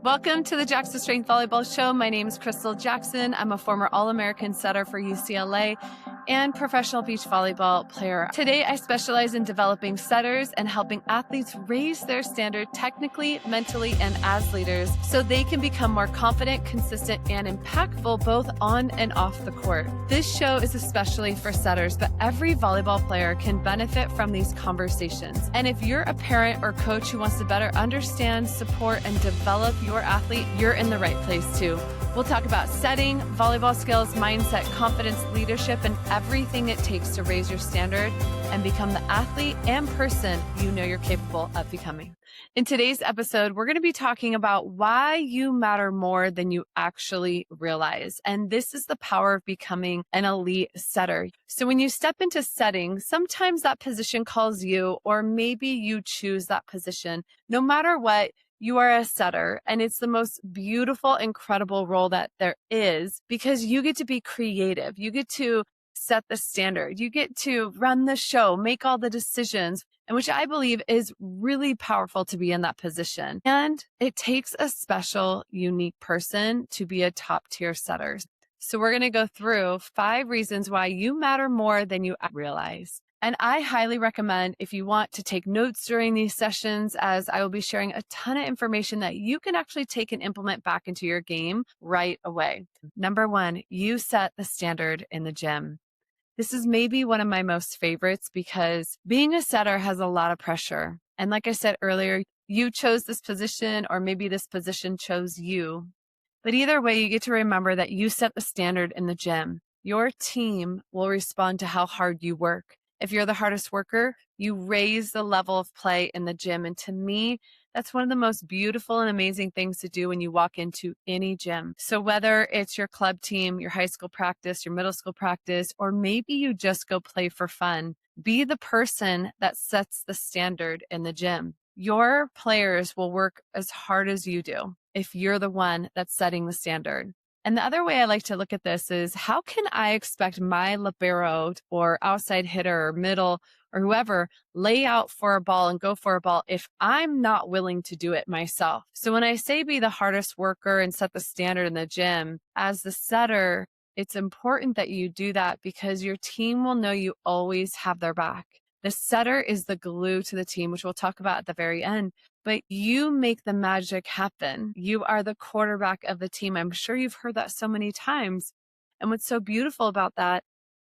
Welcome to the Jackson Strength Volleyball Show. My name is Krystal Jackson. I'm a former All-American setter for UCLA and professional beach volleyball player. Today, I specialize in developing setters and helping athletes raise their standard technically, mentally, and as leaders so they can become more confident, consistent, and impactful both on and off the court. This show is especially for setters, but every volleyball player can benefit from these conversations. And if you're a parent or coach who wants to better understand, support, and develop your athlete, you're in the right place too. We'll talk about setting, volleyball skills, mindset, confidence, leadership, and everything it takes to raise your standard and become the athlete and person you know you're capable of becoming. In today's episode, we're going to be talking about why you matter more than you actually realize. And this is the power of becoming an elite setter. So when you step into setting, sometimes that position calls you, or maybe you choose that position. No matter what, you are a setter, and it's the most beautiful, incredible role that there is because you get to be creative. You get to set the standard. You get to run the show, make all the decisions, and which I believe is really powerful to be in that position. And it takes a special, unique person to be a top tier setter. So we're going to go through 5 reasons why you matter more than you realize. And I highly recommend if you want to take notes during these sessions, as I will be sharing a ton of information that you can actually take and implement back into your game right away. Number 1, you set the standard in the gym. This is maybe one of my most favorites because being a setter has a lot of pressure. And like I said earlier, you chose this position, or maybe this position chose you. But either way, you get to remember that you set the standard in the gym. Your team will respond to how hard you work. If you're the hardest worker, you raise the level of play in the gym. And to me, that's one of the most beautiful and amazing things to do when you walk into any gym. So whether it's your club team, your high school practice, your middle school practice, or maybe you just go play for fun, be the person that sets the standard in the gym. Your players will work as hard as you do if you're the one that's setting the standard. And the other way I like to look at this is, how can I expect my libero or outside hitter or middle or whoever lay out for a ball and go for a ball if I'm not willing to do it myself? So when I say be the hardest worker and set the standard in the gym, as the setter, it's important that you do that because your team will know you always have their back. The setter is the glue to the team, which we'll talk about at the very end. But you make the magic happen. You are the quarterback of the team. I'm sure you've heard that so many times. And what's so beautiful about that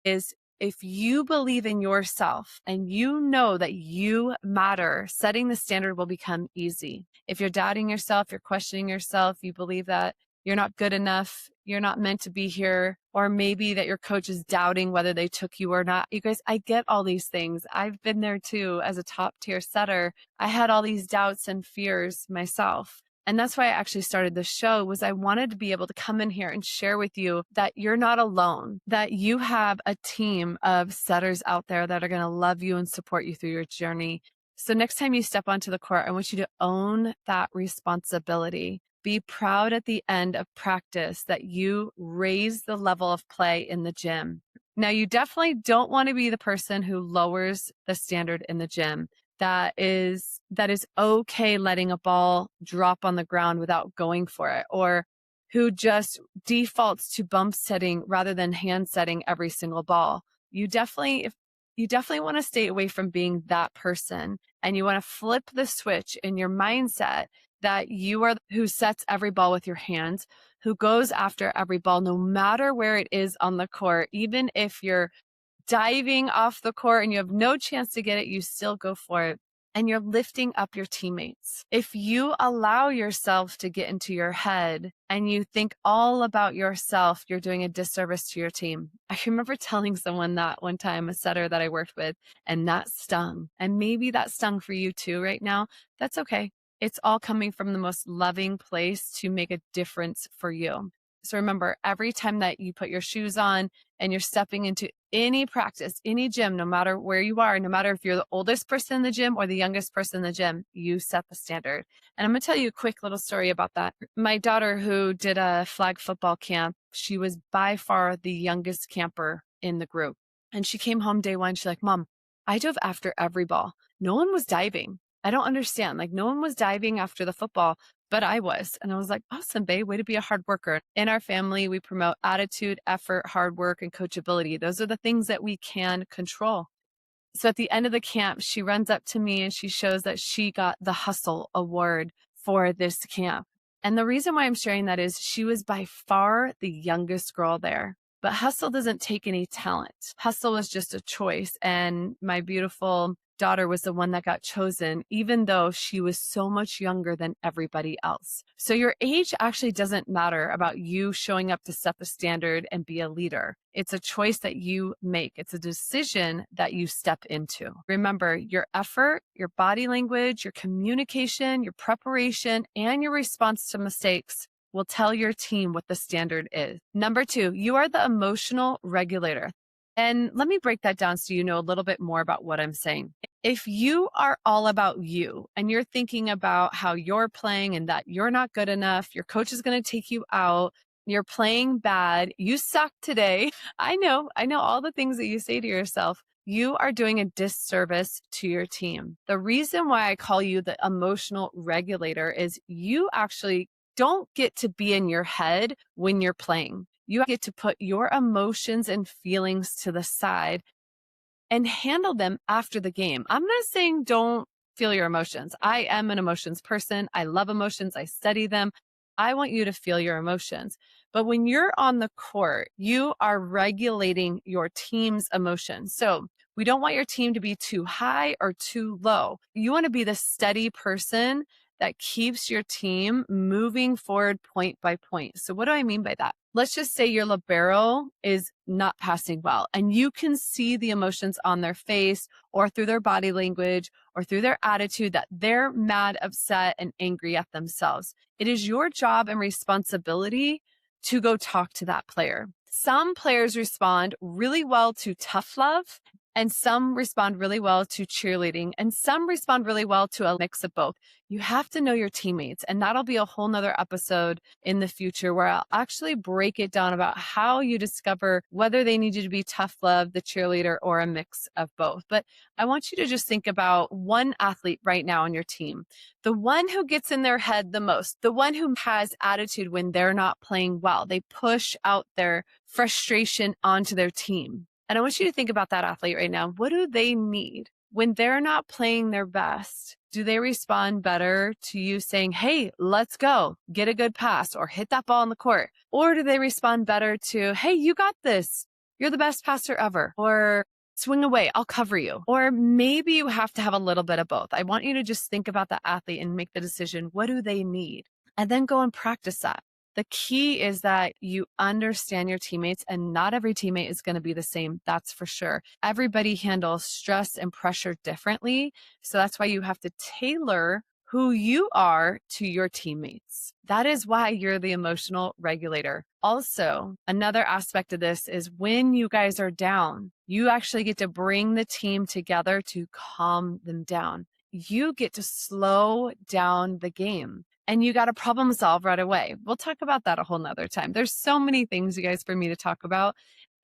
is if you believe in yourself and you know that you matter, setting the standard will become easy. If you're doubting yourself, you're questioning yourself, you believe that you're not good enough, you're not meant to be here, or maybe that your coach is doubting whether they took you or not. You guys, I get all these things. I've been there too as a top tier setter. I had all these doubts and fears myself. And that's why I actually started the show, was I wanted to be able to come in here and share with you that you're not alone, that you have a team of setters out there that are going to love you and support you through your journey. So next time you step onto the court, I want you to own that responsibility. Be proud at the end of practice that you raise the level of play in the gym. Now, you definitely don't want to be the person who lowers the standard in the gym. That is okay letting a ball drop on the ground without going for it, or who just defaults to bump setting rather than hand setting every single ball. You definitely want to stay away from being that person, and you want to flip the switch in your mindset that you are who sets every ball with your hands, who goes after every ball, no matter where it is on the court. Even if you're diving off the court and you have no chance to get it, you still go for it. And you're lifting up your teammates. If you allow yourself to get into your head and you think all about yourself, you're doing a disservice to your team. I remember telling someone that one time, a setter that I worked with, and that stung. And maybe that stung for you too right now. That's okay. It's all coming from the most loving place to make a difference for you. So remember, every time that you put your shoes on and you're stepping into any practice, any gym, no matter where you are, no matter if you're the oldest person in the gym or the youngest person in the gym, you set the standard. And I'm going to tell you a quick little story about that. My daughter, who did a flag football camp, she was by far the youngest camper in the group. And she came home day 1. She's like, Mom, I dove after every ball. No one was diving. I don't understand. Like, no one was diving after the football, but I was. And I was like, awesome, babe, way to be a hard worker. In our family, we promote attitude, effort, hard work, and coachability. Those are the things that we can control. So at the end of the camp, she runs up to me and she shows that she got the Hustle Award for this camp. And the reason why I'm sharing that is she was by far the youngest girl there. But hustle doesn't take any talent. Hustle was just a choice. And my beautiful daughter was the one that got chosen, even though she was so much younger than everybody else. So your age actually doesn't matter about you showing up to set the standard and be a leader. It's a choice that you make. It's a decision that you step into. Remember, your effort, your body language, your communication, your preparation, and your response to mistakes will tell your team what the standard is. Number 2, you are the emotional regulator. And let me break that down so you know a little bit more about what I'm saying. If you are all about you and you're thinking about how you're playing and that you're not good enough, your coach is going to take you out, you're playing bad, you suck today. I know all the things that you say to yourself. You are doing a disservice to your team. The reason why I call you the emotional regulator is you actually don't get to be in your head when you're playing. You get to put your emotions and feelings to the side and handle them after the game. I'm not saying don't feel your emotions. I am an emotions person. I love emotions. I study them. I want you to feel your emotions. But when you're on the court, you are regulating your team's emotions. So we don't want your team to be too high or too low. You want to be the steady person that keeps your team moving forward point by point. So what do I mean by that? Let's just say your libero is not passing well and you can see the emotions on their face or through their body language or through their attitude that they're mad, upset, and angry at themselves. It is your job and responsibility to go talk to that player. Some players respond really well to tough love, and some respond really well to cheerleading, and some respond really well to a mix of both. You have to know your teammates, and that'll be a whole nother episode in the future where I'll actually break it down about how you discover whether they need you to be tough love, the cheerleader, or a mix of both. But I want you to just think about one athlete right now on your team, the one who gets in their head the most, the one who has attitude when they're not playing well. They push out their frustration onto their team. And I want you to think about that athlete right now. What do they need? When they're not playing their best, do they respond better to you saying, hey, let's go, get a good pass, or hit that ball on the court? Or do they respond better to, hey, you got this, you're the best passer ever, or swing away, I'll cover you? Or maybe you have to have a little bit of both. I want you to just think about the athlete and make the decision, what do they need? And then go and practice that. The key is that you understand your teammates, and not every teammate is going to be the same. That's for sure. Everybody handles stress and pressure differently. So that's why you have to tailor who you are to your teammates. That is why you're the emotional regulator. Also, another aspect of this is when you guys are down, you actually get to bring the team together to calm them down. You get to slow down the game. And you got to problem solve right away. We'll talk about that a whole nother time. There's so many things, you guys, for me to talk about.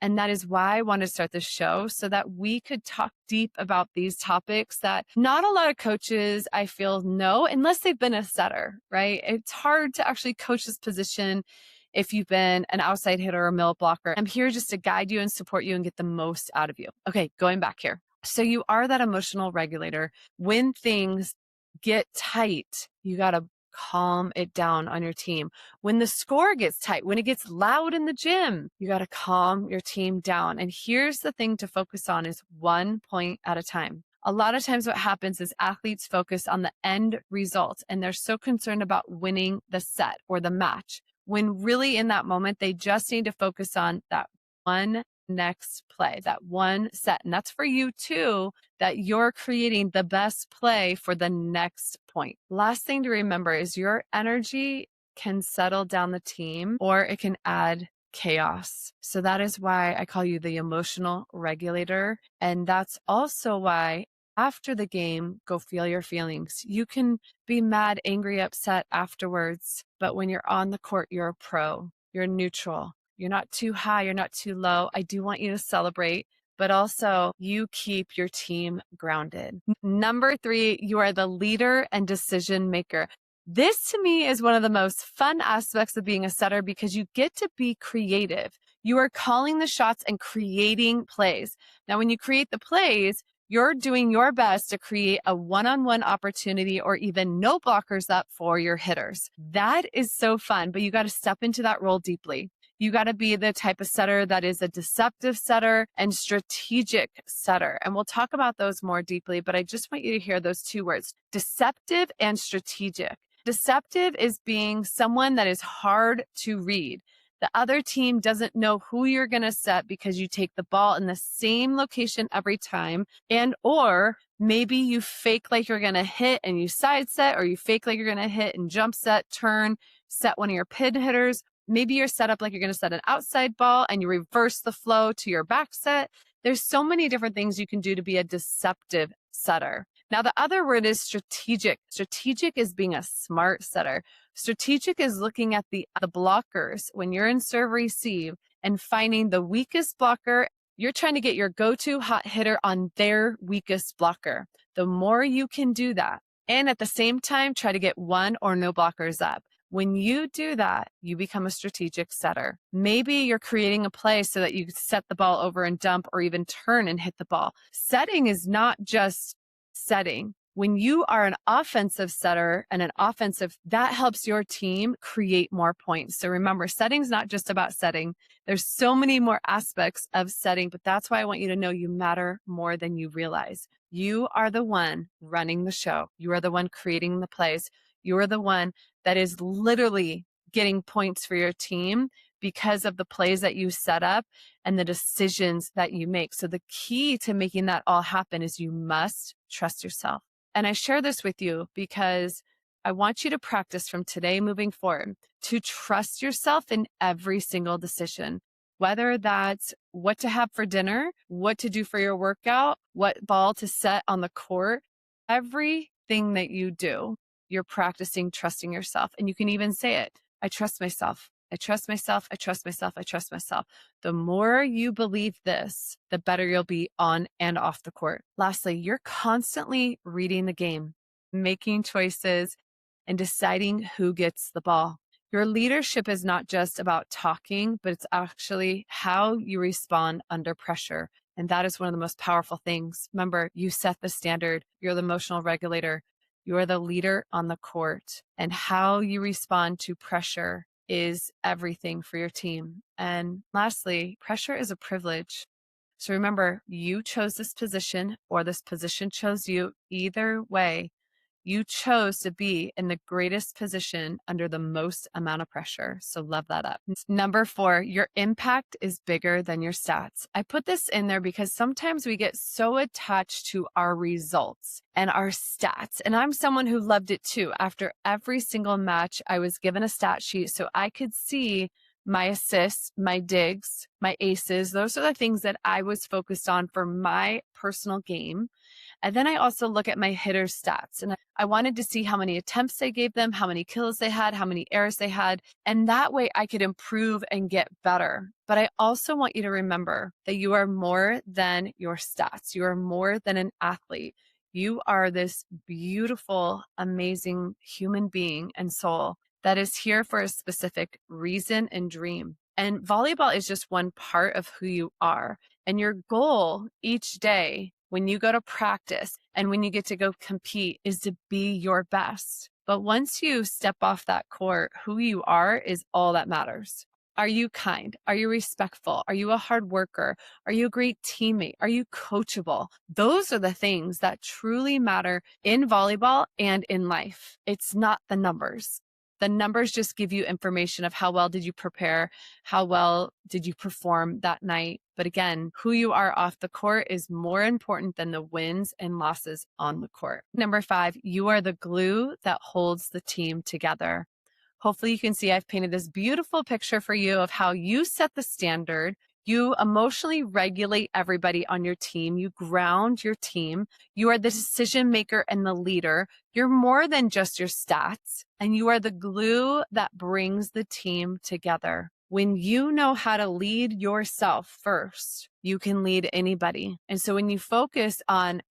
And that is why I wanted to start this show, so that we could talk deep about these topics that not a lot of coaches, I feel, know unless they've been a setter, right? It's hard to actually coach this position if you've been an outside hitter or a middle blocker. I'm here just to guide you and support you and get the most out of you. Okay, going back here. So you are that emotional regulator. When things get tight, you got to calm it down on your team. When the score gets tight, when it gets loud in the gym, you got to calm your team down. And here's the thing to focus on is 1 point at a time. A lot of times what happens is athletes focus on the end result and they're so concerned about winning the set or the match, when really in that moment, they just need to focus on that one next play, that one set. And that's for you too, that you're creating the best play for the next point. Last thing to remember is your energy can settle down the team or it can add chaos. So that is why I call you the emotional regulator. And that's also why after the game, go feel your feelings. You can be mad, angry, upset afterwards, but when you're on the court, you're a pro, you're neutral. You're not too high, you're not too low. I do want you to celebrate, but also you keep your team grounded. Number 3, you are the leader and decision maker. This to me is one of the most fun aspects of being a setter because you get to be creative. You are calling the shots and creating plays. Now, when you create the plays, you're doing your best to create a one-on-one opportunity or even no blockers up for your hitters. That is so fun, but you got to step into that role deeply. You got to be the type of setter that is a deceptive setter and strategic setter. And we'll talk about those more deeply, but I just want you to hear those two words, deceptive and strategic. Deceptive is being someone that is hard to read. The other team doesn't know who you're going to set because you take the ball in the same location every time. And or maybe you fake like you're going to hit and you side set, or you fake like you're going to hit and jump set, turn, set one of your pin hitters. Maybe you're set up like you're going to set an outside ball and you reverse the flow to your back set. There's so many different things you can do to be a deceptive setter. Now, the other word is strategic. Strategic is being a smart setter. Strategic is looking at the blockers when you're in serve receive and finding the weakest blocker. You're trying to get your go-to hot hitter on their weakest blocker. The more you can do that, and at the same time, try to get one or no blockers up. When you do that, you become a strategic setter. Maybe you're creating a play so that you set the ball over and dump or even turn and hit the ball. Setting is not just setting. When you are an offensive setter and an offensive, that helps your team create more points. So remember, setting's not just about setting. There's so many more aspects of setting, but that's why I want you to know you matter more than you realize. You are the one running the show. You are the one creating the plays. You are the one that is literally getting points for your team because of the plays that you set up and the decisions that you make. So the key to making that all happen is you must trust yourself. And I share this with you because I want you to practice from today moving forward to trust yourself in every single decision, whether that's what to have for dinner, what to do for your workout, what ball to set on the court. Everything that you do, you're practicing trusting yourself. And you can even say it. I trust myself. I trust myself. I trust myself. I trust myself. The more you believe this, the better you'll be on and off the court. Lastly, you're constantly reading the game, making choices, and deciding who gets the ball. Your leadership is not just about talking, but it's actually how you respond under pressure. And that is one of the most powerful things. Remember, you set the standard. You're the emotional regulator. You're the leader on the court, and how you respond to pressure is everything for your team. And lastly, pressure is a privilege. So remember, you chose this position or this position chose you. Either way, you chose to be in the greatest position under the most amount of pressure. So love that up. Number 4, your impact is bigger than your stats. I put this in there because sometimes we get so attached to our results and our stats. And I'm someone who loved it too. After every single match, I was given a stat sheet so I could see my assists, my digs, my aces. Those are the things that I was focused on for my personal game. And then I also look at my hitters' stats, and I wanted to see how many attempts they gave them, how many kills they had, how many errors they had. And that way I could improve and get better. But I also want you to remember that you are more than your stats. You are more than an athlete. You are this beautiful, amazing human being and soul that is here for a specific reason and dream. And volleyball is just one part of who you are. And your goal each day when you go to practice and when you get to go compete is to be your best. But once you step off that court, who you are is all that matters. Are you kind? Are you respectful? Are you a hard worker? Are you a great teammate? Are you coachable? Those are the things that truly matter in volleyball and in life. It's not the numbers. The numbers just give you information of how well did you prepare, how well did you perform that night. But again, who you are off the court is more important than the wins and losses on the court. Number 5, you are the glue that holds the team together. Hopefully you can see I've painted this beautiful picture for you of how you set the standard. You emotionally regulate everybody on your team. You ground your team. You are the decision maker and the leader. You're more than just your stats, and you are the glue that brings the team together. When you know how to lead yourself first, you can lead anybody. And so when you focus on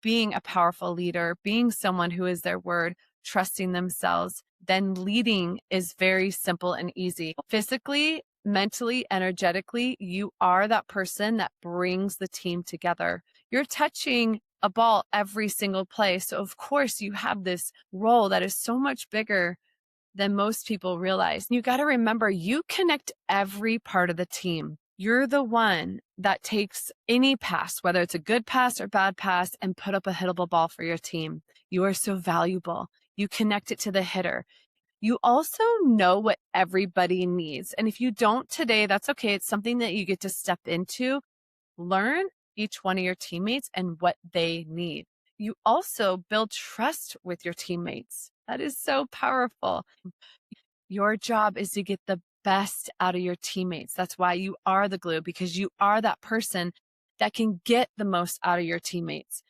being a powerful leader, being someone who is their word, trusting themselves, then leading is very simple and easy. Physically, mentally, energetically, you are that person that brings the team together. You're touching a ball every single play. So of course you have this role that is so much bigger than most people realize. You got to remember, you connect every part of the team. You're the one that takes any pass, whether it's a good pass or bad pass, and put up a hittable ball for your team. You are so valuable. You connect it to the hitter. You also know what everybody needs. And if you don't today, that's okay. It's something that you get to step into. Learn each one of your teammates and what they need. You also build trust with your teammates. That is so powerful. Your job is to get the best out of your teammates. That's why you are the glue, because you are that person that can get the most out of your teammates.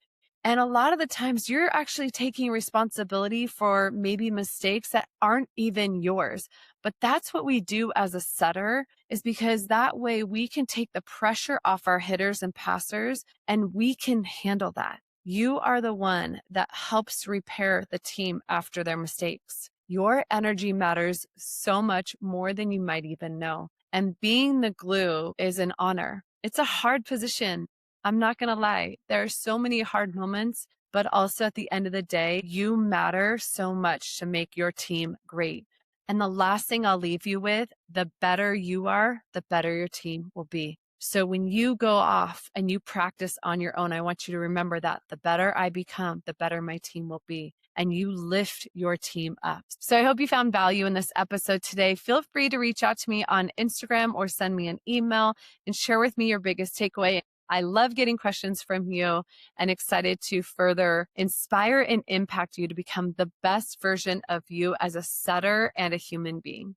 And a lot of the times you're actually taking responsibility for maybe mistakes that aren't even yours. But that's what we do as a setter, is because that way we can take the pressure off our hitters and passers, and we can handle that. You are the one that helps repair the team after their mistakes. Your energy matters so much more than you might even know. And being the glue is an honor. It's a hard position. I'm not going to lie. There are so many hard moments, but also at the end of the day, you matter so much to make your team great. And the last thing I'll leave you with, the better you are, the better your team will be. So when you go off and you practice on your own, I want you to remember that the better I become, the better my team will be. And you lift your team up. So I hope you found value in this episode today. Feel free to reach out to me on Instagram or send me an email and share with me your biggest takeaway. I love getting questions from you and excited to further inspire and impact you to become the best version of you as a setter and a human being.